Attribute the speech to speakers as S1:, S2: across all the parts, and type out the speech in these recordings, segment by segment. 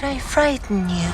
S1: Did I frighten you?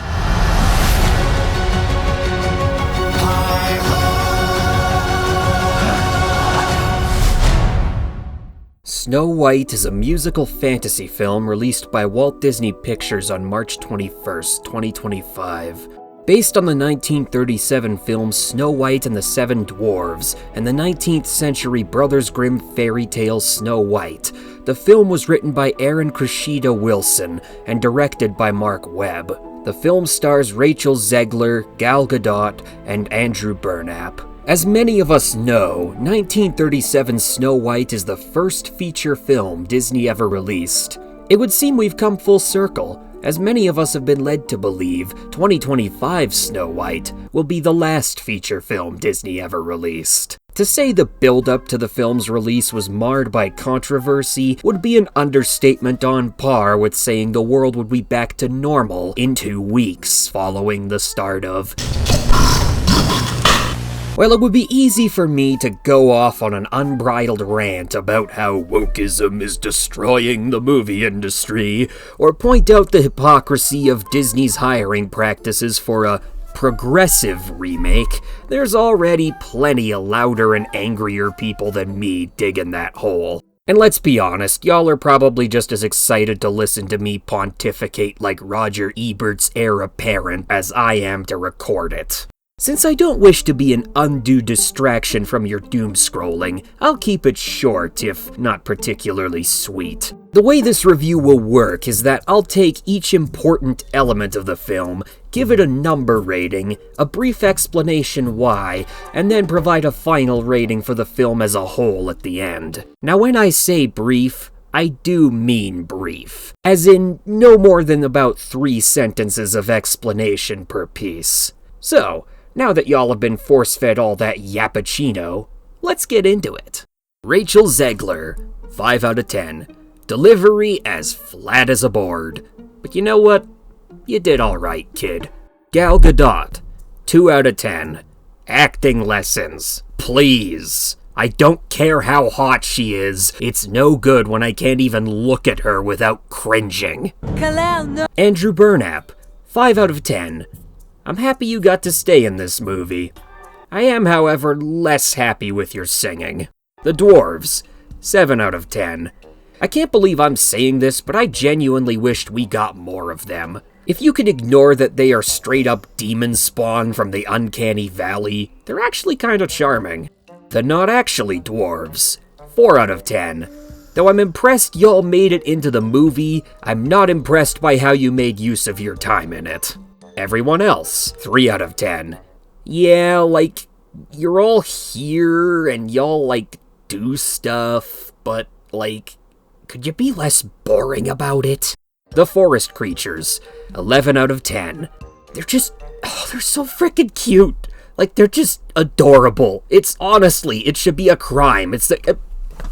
S2: Snow White is a musical fantasy film released by Walt Disney Pictures on March 21st, 2025. Based on the 1937 film Snow White and the Seven Dwarfs and the 19th century Brothers Grimm fairy tale Snow White, the film was written by Aaron Cressida Wilson and directed by Mark Webb. The film stars Rachel Zegler, Gal Gadot, and Andrew Burnap. As many of us know, 1937's Snow White is the first feature film Disney ever released. It would seem we've come full circle, as many of us have been led to believe 2025's Snow White will be the last feature film Disney ever released. To say the build-up to the film's release was marred by controversy would be an understatement on par with saying the world would be back to normal in 2 weeks following the start of... Well, it would be easy for me to go off on an unbridled rant about how wokeism is destroying the movie industry, or point out the hypocrisy of Disney's hiring practices for a progressive remake. There's already plenty of louder and angrier people than me digging that hole. And let's be honest, y'all are probably just as excited to listen to me pontificate like Roger Ebert's heir apparent as I am to record it. Since I don't wish to be an undue distraction from your doom scrolling, I'll keep it short, if not particularly sweet. The way this review will work is that I'll take each important element of the film, give it a number rating, a brief explanation why, and then provide a final rating for the film as a whole at the end. Now when I say brief, I do mean brief, as in no more than about 3 sentences of explanation per piece. So, now that y'all have been force-fed all that yappuccino, let's get into it. Rachel Zegler, 5 out of 10. Delivery as flat as a board. But you know what? You did alright, kid. Gal Gadot, 2 out of 10. Acting lessons. Please. I don't care how hot she is. It's no good when I can't even look at her without cringing. Andrew Burnap, 5 out of 10. I'm happy you got to stay in this movie. I am, however, less happy with your singing. The Dwarves, 7 out of 10. I can't believe I'm saying this, but I genuinely wished we got more of them. If you can ignore that they are straight up demon spawn from the uncanny valley, they're actually kinda charming. The Not Actually Dwarves, 4 out of 10. Though I'm impressed y'all made it into the movie, I'm not impressed by how you made use of your time in it. Everyone else, 3 out of 10. Yeah, like, you're all here and y'all, like, do stuff, but, like, could you be less boring about it? The Forest Creatures, 11 out of 10. They're just, they're so freaking cute. Like, they're just adorable. It's honestly, it should be a crime. It's like,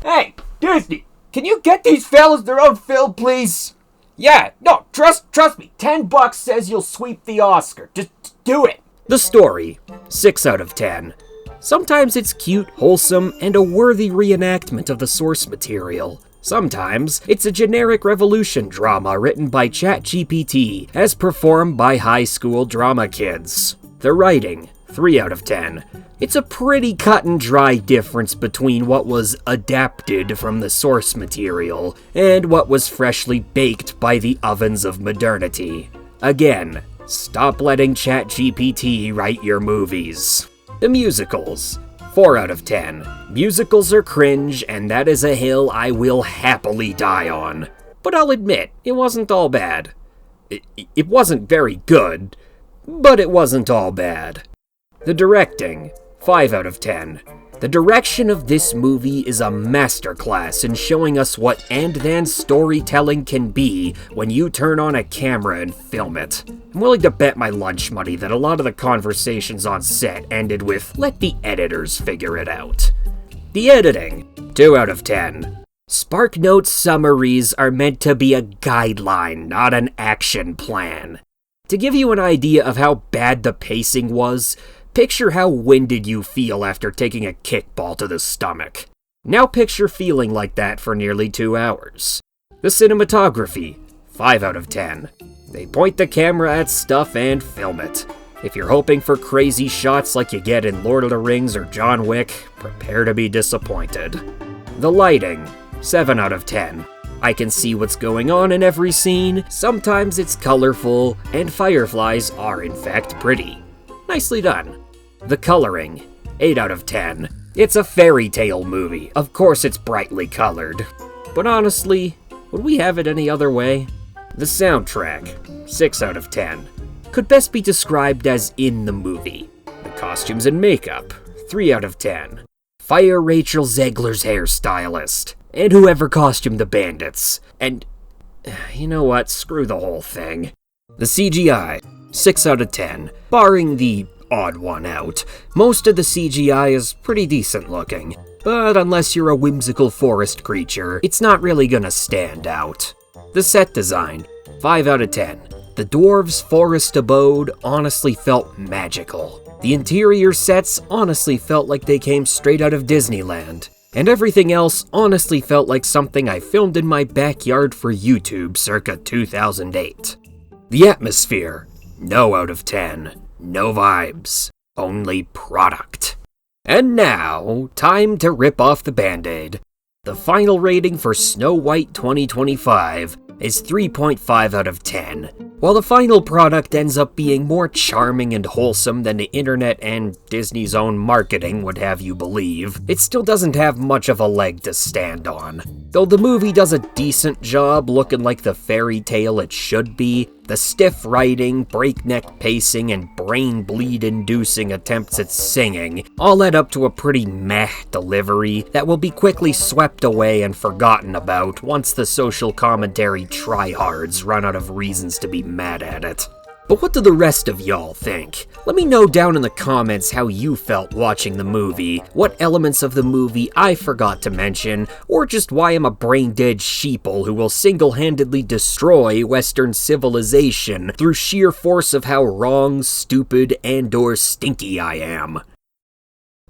S2: Hey, Disney, can you get these fellas their own film, please? Yeah, no, trust me, $10 says you'll sweep the Oscar. Just do it. The Story, 6 out of 10. Sometimes it's cute, wholesome, and a worthy reenactment of the source material. Sometimes it's a generic revolution drama written by ChatGPT, as performed by high school drama kids. The Writing, 3 out of 10. It's a pretty cut and dry difference between what was adapted from the source material and what was freshly baked by the ovens of modernity. Again, stop letting ChatGPT write your movies. The Musicals, 4 out of 10. Musicals are cringe, and that is a hill I will happily die on. But I'll admit, it wasn't all bad. It wasn't very good, but it wasn't all bad. The Directing, 5 out of 10. The direction of this movie is a masterclass in showing us what and-then storytelling can be when you turn on a camera and film it. I'm willing to bet my lunch money that a lot of the conversations on set ended with, let the editors figure it out. The Editing, 2 out of 10. SparkNote summaries are meant to be a guideline, not an action plan. To give you an idea of how bad the pacing was, picture how winded you feel after taking a kickball to the stomach. Now picture feeling like that for nearly 2 hours. The Cinematography, 5 out of 10. They point the camera at stuff and film it. If you're hoping for crazy shots like you get in Lord of the Rings or John Wick, prepare to be disappointed. The lighting, 7 out of 10. I can see what's going on in every scene, sometimes it's colorful, and fireflies are in fact pretty. Nicely done. The coloring, 8 out of 10. It's a fairy tale movie, of course it's brightly colored. But honestly, would we have it any other way? The soundtrack, 6 out of 10. Could best be described as in the movie. The costumes and makeup, 3 out of 10. Fire Rachel Zegler's hairstylist, and whoever costumed the bandits. And, you know what, screw the whole thing. The CGI, 6 out of 10. Barring the odd one out, most of the CGI is pretty decent looking. But unless you're a whimsical forest creature, it's not really gonna stand out. The set design, 5 out of 10. The dwarves' forest abode honestly felt magical. The interior sets honestly felt like they came straight out of Disneyland. And everything else honestly felt like something I filmed in my backyard for YouTube circa 2008. The atmosphere, no out of 10. No vibes, only product. And now, time to rip off the Band-Aid. The final rating for Snow White 2025 is 3.5 out of 10. While the final product ends up being more charming and wholesome than the internet and Disney's own marketing would have you believe, it still doesn't have much of a leg to stand on. Though the movie does a decent job looking like the fairy tale it should be, the stiff writing, breakneck pacing, and brain bleed-inducing attempts at singing all add up to a pretty meh delivery that will be quickly swept away and forgotten about once the social commentary tryhards run out of reasons to be mad at it. But what do the rest of y'all think? Let me know down in the comments how you felt watching the movie, what elements of the movie I forgot to mention, or just why I'm a brain-dead sheeple who will single-handedly destroy Western civilization through sheer force of how wrong, stupid, and/or stinky I am.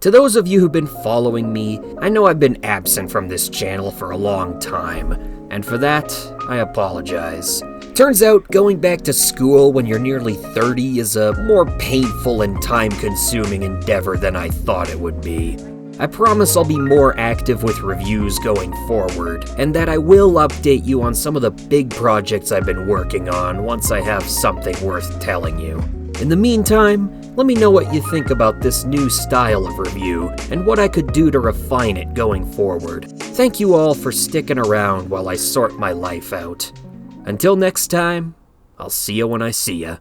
S2: To those of you who've been following me, I know I've been absent from this channel for a long time, and for that, I apologize. Turns out, going back to school when you're nearly 30 is a more painful and time-consuming endeavor than I thought it would be. I promise I'll be more active with reviews going forward, and that I will update you on some of the big projects I've been working on once I have something worth telling you. In the meantime, let me know what you think about this new style of review, and what I could do to refine it going forward. Thank you all for sticking around while I sort my life out. Until next time, I'll see you when I see ya.